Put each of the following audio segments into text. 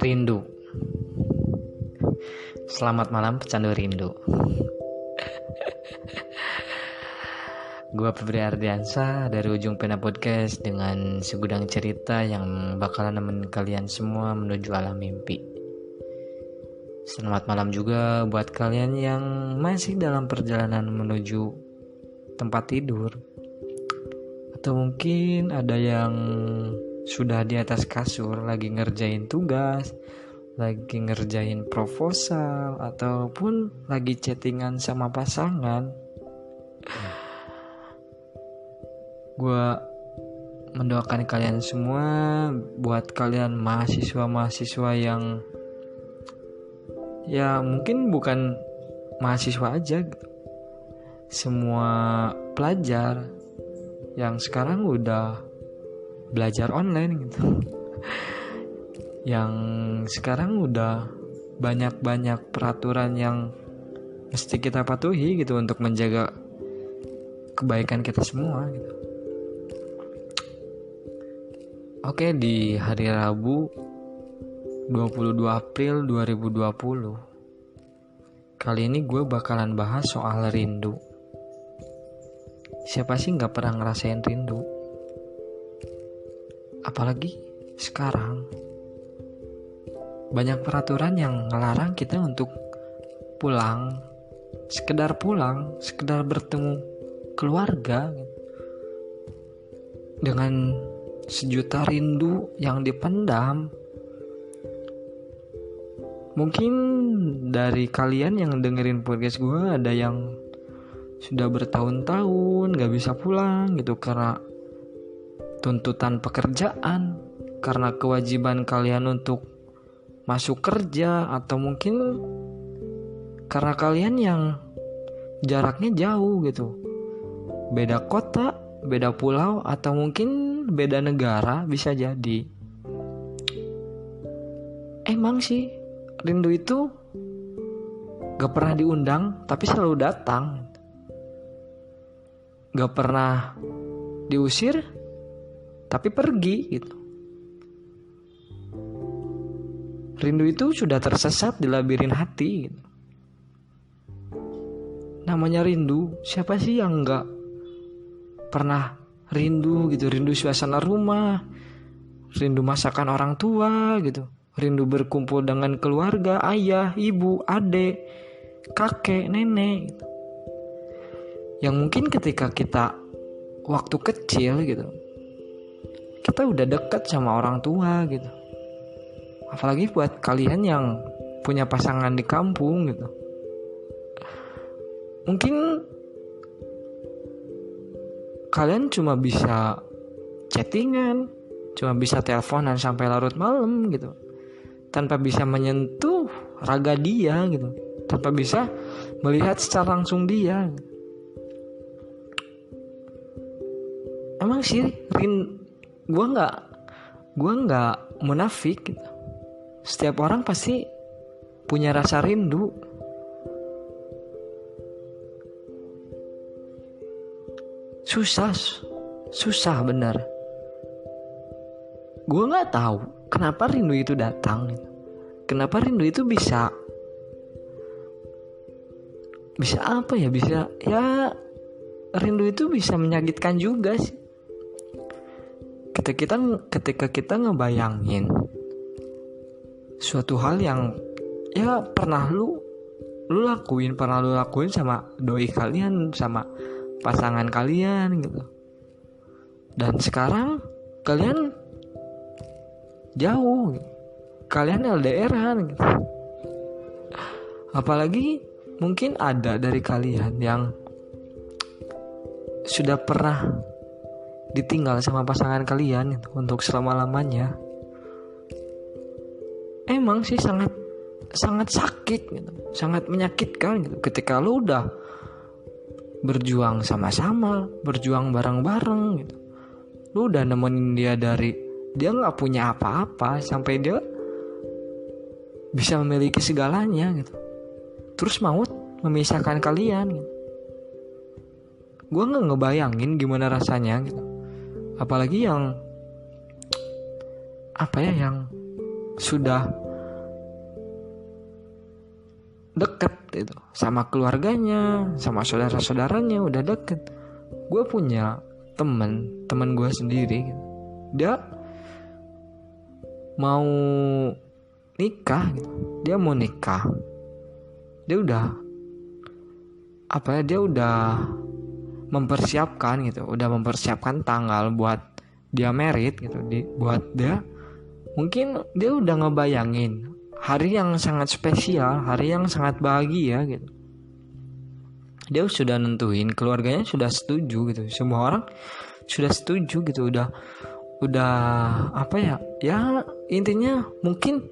Rindu. Selamat malam pecandu rindu. Gua Febri Ardiansa dari Ujung Pena Podcast dengan segudang cerita yang bakalan nemenin kalian semua menuju alam mimpi. Selamat malam juga buat kalian yang masih dalam perjalanan menuju tempat tidur. Atau mungkin ada yang sudah di atas kasur lagi ngerjain tugas, lagi ngerjain proposal, ataupun lagi chattingan sama pasangan. Gua mendoakan kalian semua, buat kalian mahasiswa-mahasiswa yang ya mungkin bukan mahasiswa aja gitu. Semua pelajar yang sekarang udah belajar online gitu. Yang sekarang udah banyak peraturan yang mesti kita patuhi gitu untuk menjaga kebaikan kita semua gitu. Oke, di hari Rabu 22 April 2020 kali ini gue bakalan bahas soal rindu. Siapa sih gak pernah ngerasain rindu? Apalagi sekarang banyak peraturan yang ngelarang kita untuk pulang, sekedar bertemu keluarga dengan sejuta rindu yang dipendam. Mungkin dari kalian yang dengerin podcast gue ada yang sudah bertahun-tahun gak bisa pulang gitu karena tuntutan pekerjaan, karena kewajiban kalian untuk masuk kerja, atau mungkin karena kalian yang jaraknya jauh gitu, beda kota, beda pulau, atau mungkin beda negara, bisa jadi. Emang sih rindu itu gak pernah diundang tapi selalu datang, gak pernah diusir tapi pergi gitu. Rindu itu sudah tersesat di labirin hati gitu. Namanya rindu, siapa sih yang gak pernah rindu gitu? Rindu suasana rumah, rindu masakan orang tua gitu, rindu berkumpul dengan keluarga, ayah, ibu, adik, kakek, nenek gitu. Yang mungkin ketika kita waktu kecil gitu, kita udah dekat sama orang tua gitu. Apalagi buat kalian yang punya pasangan di kampung gitu. Mungkin kalian cuma bisa chattingan, cuma bisa teleponan sampai larut malam gitu, tanpa bisa menyentuh raga dia gitu, tanpa bisa melihat secara langsung dia. Emang sih gue nggak munafik gitu. Setiap orang pasti punya rasa rindu. Susah benar. Gue nggak tahu kenapa rindu itu datang gitu. Kenapa rindu itu bisa apa ya, bisa ya, rindu itu bisa menyakitkan juga sih. Ketika kita ngebayangin suatu hal yang ya pernah lu lakuin sama doi kalian, sama pasangan kalian gitu, dan sekarang kalian jauh gitu, kalian LDR-an gitu. Apalagi mungkin ada dari kalian yang sudah pernah ditinggal sama pasangan kalian gitu, untuk selama-lamanya. Emang sih sangat sakit gitu, sangat menyakitkan gitu. Ketika lu udah berjuang sama-sama, berjuang bareng-bareng gitu, lu udah nemenin dia dari dia nggak punya apa-apa sampai dia bisa memiliki segalanya gitu, terus maut memisahkan kalian gitu. Gue nggak ngebayangin gimana rasanya gitu. Apalagi yang yang sudah deket gitu, sama keluarganya, sama saudara-saudaranya udah deket. Gue punya teman gue sendiri gitu. Dia mau nikah gitu. Dia mau nikah. Dia udah mempersiapkan gitu, udah mempersiapkan tanggal buat dia merit gitu, buat dia mungkin dia udah ngebayangin hari yang sangat spesial, hari yang sangat bahagia gitu. Dia sudah nentuin, keluarganya sudah setuju gitu, semua orang sudah setuju gitu, udah ya intinya mungkin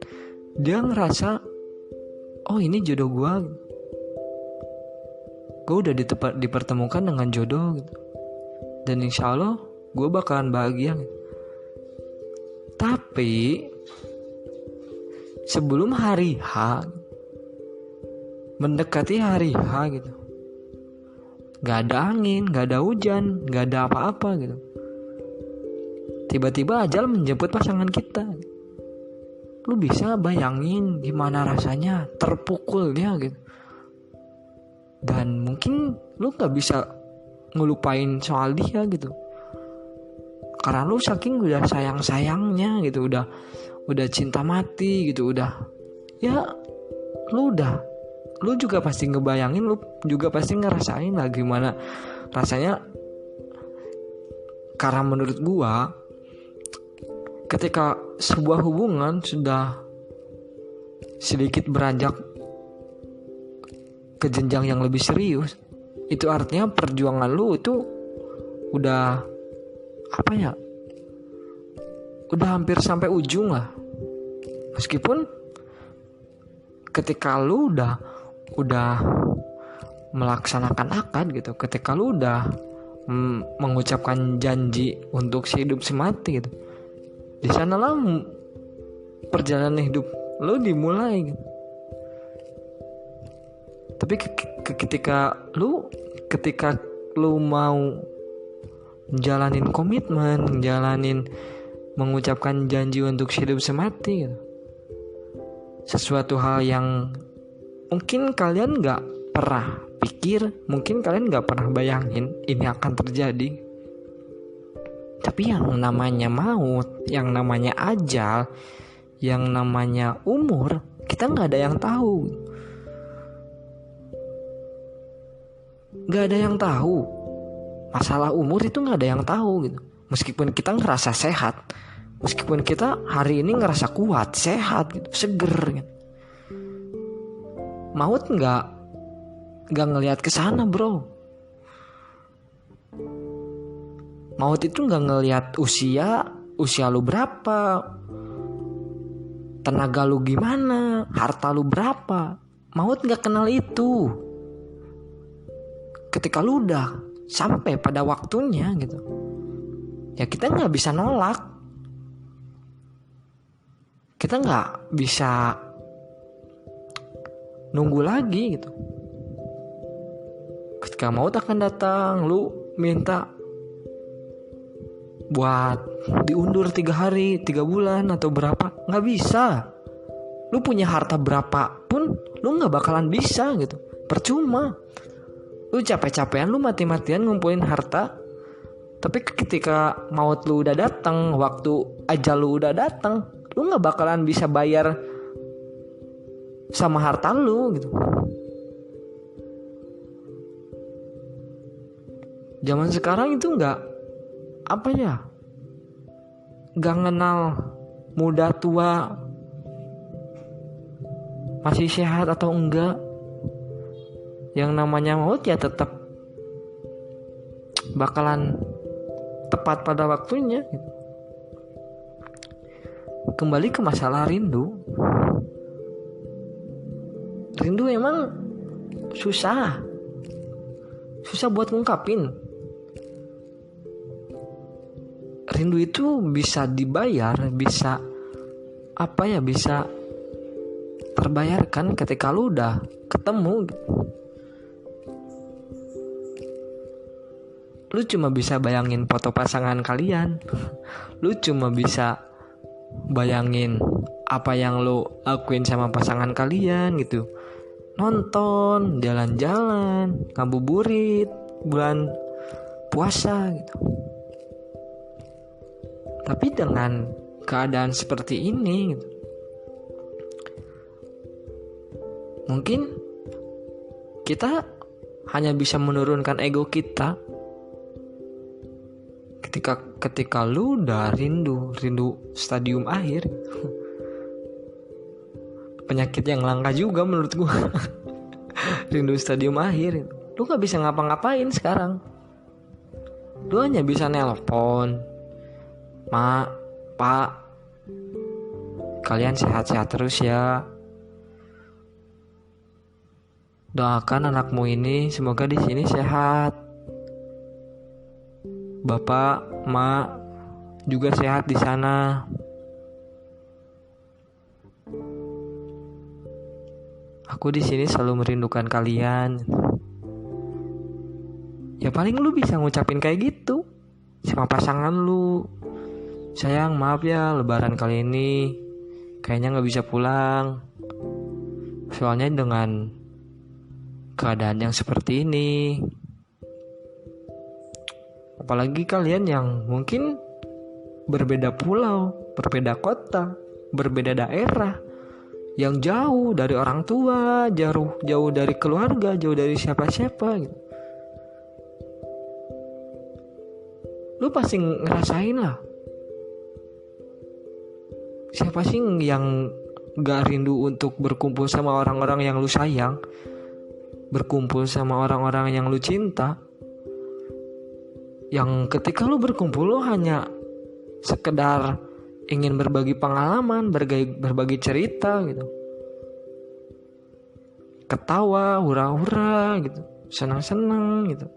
dia ngerasa oh ini jodoh gue udah dipertemukan dengan jodoh gitu, dan insya Allah gue bakalan bahagia gitu. Tapi sebelum hari H, mendekati hari H gitu, gak ada angin, gak ada hujan, gak ada apa-apa gitu, tiba-tiba ajal menjemput pasangan kita. Lu bisa bayangin gimana rasanya terpukul dia gitu. Dan mungkin lu gak bisa ngelupain soal dia gitu, karena lu saking udah sayang-sayangnya gitu, udah cinta mati gitu, lu juga pasti ngebayangin, lu juga pasti ngerasain lah gimana rasanya. Karena menurut gua, ketika sebuah hubungan sudah sedikit beranjak ke jenjang yang lebih serius, itu artinya perjuangan lu itu udah hampir sampai ujung lah. Meskipun ketika lu udah melaksanakan akad gitu, ketika lu udah mengucapkan janji untuk sehidup semati gitu, di sanalah perjalanan hidup lu dimulai gitu. Tapi ketika lu mau jalanin komitmen, mengucapkan janji untuk hidup semati gitu, sesuatu hal yang mungkin kalian gak pernah pikir, mungkin kalian gak pernah bayangin ini akan terjadi. Tapi yang namanya maut, yang namanya ajal, yang namanya umur, kita gak ada yang tahu. Gak ada yang tahu. Masalah umur itu gak ada yang tahu gitu. Meskipun kita ngerasa sehat, meskipun kita hari ini ngerasa kuat, sehat gitu, seger gitu, maut gak ngelihat ke sana, bro. Maut itu gak ngelihat usia lu berapa, tenaga lu gimana, harta lu berapa. Maut gak kenal itu. Ketika lu udah sampai pada waktunya gitu, ya kita gak bisa nolak. Kita gak bisa nunggu lagi gitu. Ketika maut akan datang, lu minta buat diundur 3 hari, 3 bulan atau berapa, gak bisa. Lu punya harta berapapun, lu gak bakalan bisa gitu. Percuma. Lu capek-capean, lu mati-matian ngumpulin harta, tapi ketika maut lu udah datang, waktu ajal lu udah datang, lu gak bakalan bisa bayar sama harta lu gitu. Zaman sekarang itu gak kenal muda tua, masih sehat atau enggak. Yang namanya maut ya tetap bakalan tepat pada waktunya gitu. Kembali ke masalah rindu. Rindu emang susah buat ngungkapin. Rindu itu bisa dibayar, bisa terbayarkan ketika lu udah ketemu gitu. Lu cuma bisa bayangin foto pasangan kalian. Lu cuma bisa bayangin apa yang lu lakuin sama pasangan kalian gitu. nonton, jalan-jalan, ngabuburit bulan puasa gitu. Tapi dengan keadaan seperti ini gitu, mungkin kita hanya bisa menurunkan ego kita ketika lu udah rindu stadium akhir. Penyakit yang langka juga menurut gua. Rindu stadium akhir. Lu gak bisa ngapa-ngapain sekarang. Lu hanya bisa nelpon, "Ma, Pak, kalian sehat-sehat terus ya. Doakan anakmu ini semoga di sini sehat. Bapak, Mak juga sehat di sana. Aku di sini selalu merindukan kalian." Ya paling lu bisa ngucapin kayak gitu sama pasangan lu. "Sayang, maaf ya, lebaran kali ini kayaknya gak bisa pulang. Soalnya dengan keadaan yang seperti ini." Apalagi kalian yang mungkin berbeda pulau, berbeda kota, berbeda daerah, yang jauh dari orang tua, jauh dari keluarga, jauh dari siapa-siapa gitu. Lu pasti ngerasain lah. Siapa sih yang gak rindu untuk berkumpul sama orang-orang yang lu sayang, berkumpul sama orang-orang yang lu cinta, yang ketika lu berkumpul lu hanya sekedar ingin berbagi pengalaman, berbagi cerita gitu, ketawa, hura-hura gitu, senang-senang gitu.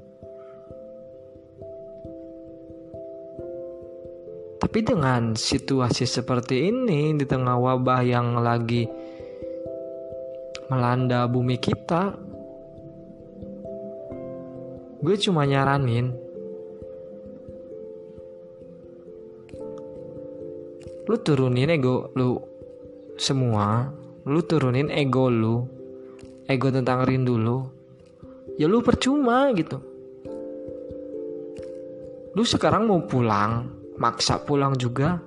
Tapi dengan situasi seperti ini, di tengah wabah yang lagi melanda bumi kita, gue cuma nyaranin lu turunin ego lu semua. Lu turunin ego lu, ego tentang rindu lu. Ya lu percuma gitu. Lu sekarang mau pulang, maksa pulang juga,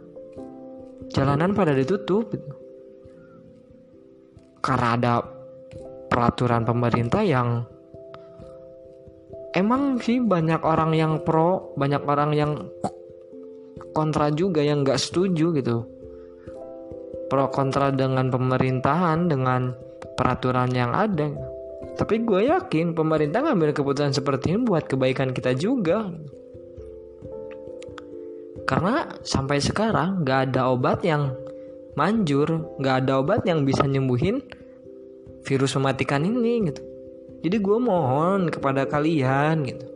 jalanan pada ditutup gitu. Karena ada peraturan pemerintah yang emang sih banyak orang yang pro, banyak orang yang kontra juga, yang gak setuju gitu. Pro kontra dengan pemerintahan, dengan peraturan yang ada. Tapi gue yakin pemerintah ngambil keputusan seperti ini buat kebaikan kita juga. Karena sampai sekarang gak ada obat yang manjur, gak ada obat yang bisa nyembuhin virus mematikan ini gitu. Jadi gue mohon kepada kalian gitu,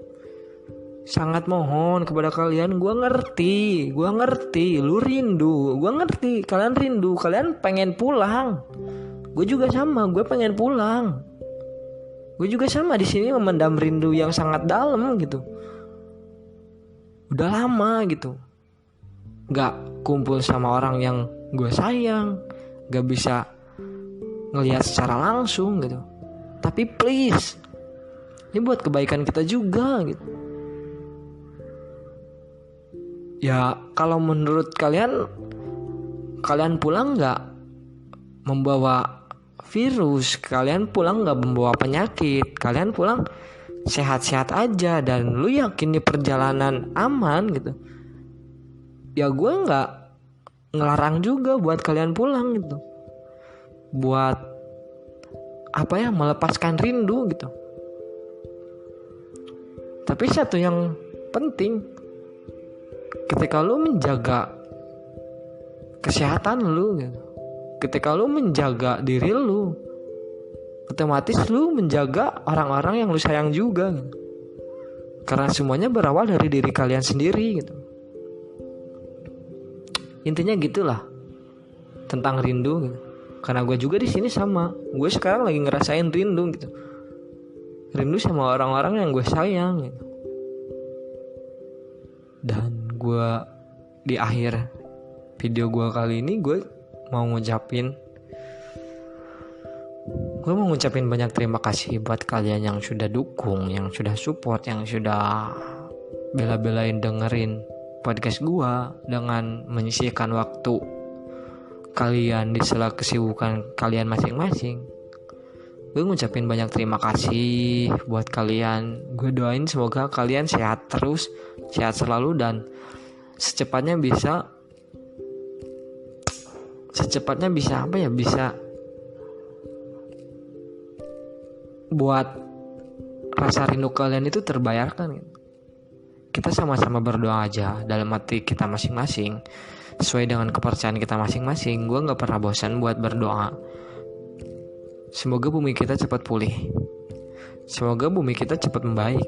sangat mohon kepada kalian. Gue ngerti, lu rindu, gue ngerti, kalian rindu, kalian pengen pulang. Gue juga sama, gue pengen pulang. Gue juga sama di sini memendam rindu yang sangat dalam gitu. Udah lama gitu gak kumpul sama orang yang gue sayang, gak bisa ngelihat secara langsung gitu. Tapi please, ini buat kebaikan kita juga gitu. Ya kalau menurut kalian pulang gak membawa virus, kalian pulang gak membawa penyakit, kalian pulang sehat-sehat aja, dan lu yakin di perjalanan aman gitu, ya gue gak ngelarang juga buat kalian pulang gitu, buat melepaskan rindu gitu. Tapi satu yang penting, ketika lu menjaga kesehatan lu gitu, ketika lu menjaga diri lu, otomatis lu menjaga orang-orang yang lu sayang juga gitu. Karena semuanya berawal dari diri kalian sendiri gitu. Intinya gitulah tentang rindu gitu. Karena gue juga di sini sama, gue sekarang lagi ngerasain rindu gitu, rindu sama orang-orang yang gue sayang gitu. Dan gue di akhir video gue kali ini, gue mau ngucapin Gue mau ngucapin banyak terima kasih buat kalian yang sudah dukung, yang sudah support, yang sudah bela-belain dengerin podcast gue dengan menyisihkan waktu kalian di sela kesibukan kalian masing-masing. Gue ngucapin banyak terima kasih buat kalian. Gue doain semoga kalian sehat terus, sehat selalu, dan secepatnya bisa buat rasa rindu kalian itu terbayarkan gitu. Kita sama-sama berdoa aja dalam hati kita masing-masing, sesuai dengan kepercayaan kita masing-masing. Gue gak pernah bosan buat berdoa. Semoga bumi kita cepat pulih, semoga bumi kita cepat membaik.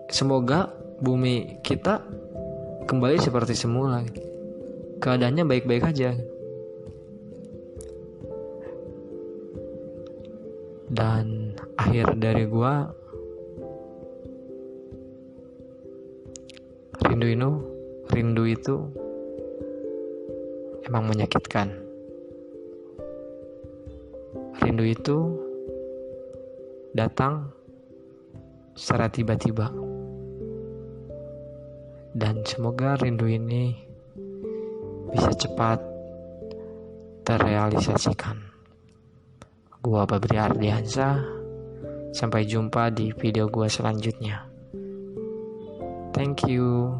Semoga bumi kita kembali seperti semula, keadaannya baik-baik aja. Dan akhir dari gua, rindu itu emang menyakitkan. Rindu itu datang secara tiba-tiba. Dan semoga rindu ini bisa cepat terrealisasikan. Gua Febri Ardiansyah. Sampai jumpa di video gua selanjutnya. Thank you.